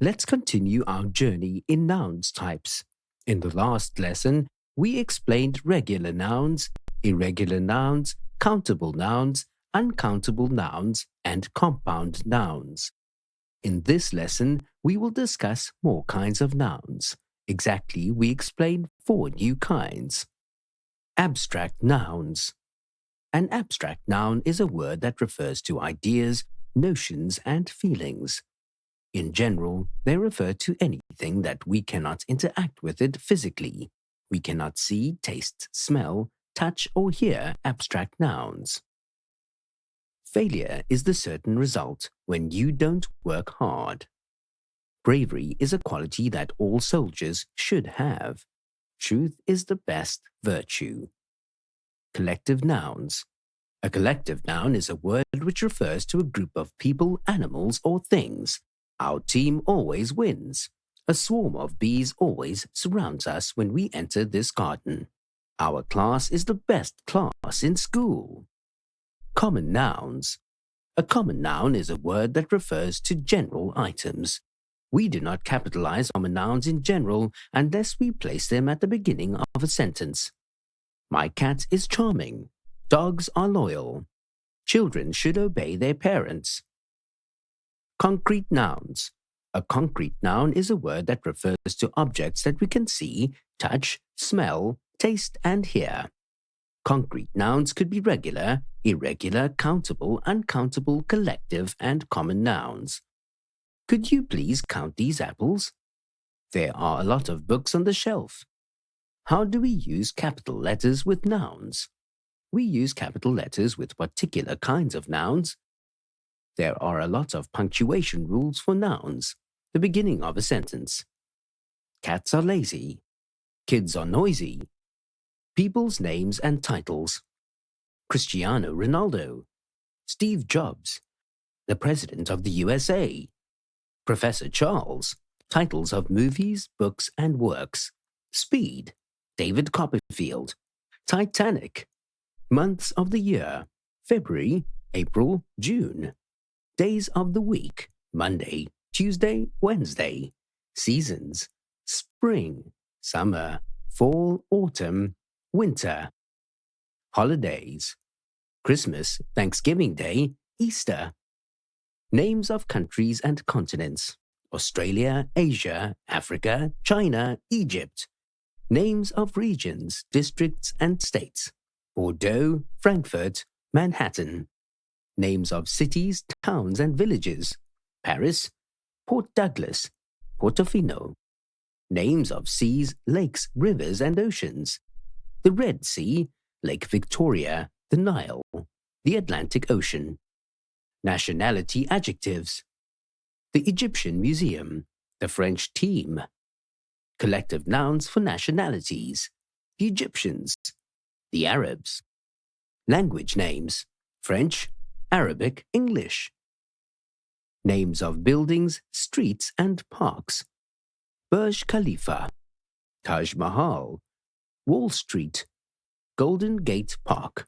Let's continue our journey in nouns types. In the last lesson, we explained regular nouns, irregular nouns, countable nouns, uncountable nouns, and compound nouns. In this lesson, we will discuss more kinds of nouns. Exactly, we explain 4 new kinds. Abstract nouns. An abstract noun is a word that refers to ideas, notions, and feelings. In general, they refer to anything that we cannot interact with it physically. We cannot see, taste, smell, touch, or hear abstract nouns. Failure is the certain result when you don't work hard. Bravery is a quality that all soldiers should have. Truth is the best virtue. Collective nouns. A collective noun is a word which refers to a group of people, animals, or things. Our team always wins. A swarm of bees always surrounds us when we enter this garden. Our class is the best class in school. Common nouns. A common noun is a word that refers to general items. We do not capitalize common nouns in general unless we place them at the beginning of a sentence. My cat is charming. Dogs are loyal. Children should obey their parents. Concrete nouns. A concrete noun is a word that refers to objects that we can see, touch, smell, taste, and hear. Concrete nouns could be regular, irregular, countable, uncountable, collective, and common nouns. Could you please count these apples? There are a lot of books on the shelf. How do we use capital letters with nouns? We use capital letters with particular kinds of nouns. There are a lot of punctuation rules for nouns. The beginning of a sentence. Cats are lazy. Kids are noisy. People's names and titles. Cristiano Ronaldo. Steve Jobs. The President of the USA. Professor Charles. Titles of movies, books, and works. Speed. David Copperfield. Titanic. Months of the year. February, April, June. Days of the week. Monday, Tuesday, Wednesday. Seasons. Spring, summer, fall, autumn, winter. Holidays. Christmas, Thanksgiving Day, Easter. Names of countries and continents. Australia, Asia, Africa, China, Egypt. Names of regions, districts, and states. Bordeaux, Frankfurt, Manhattan. Names of cities, towns, and villages. Paris, Port Douglas, Portofino. Names of seas, lakes, rivers, and oceans. The Red Sea, Lake Victoria, the Nile, the Atlantic Ocean. Nationality adjectives. The Egyptian Museum, the French team. Collective nouns for nationalities. The Egyptians, the Arabs. Language names. French, Arabic, English. Names of buildings, streets, and parks. Burj Khalifa, Taj Mahal, Wall Street, Golden Gate Park.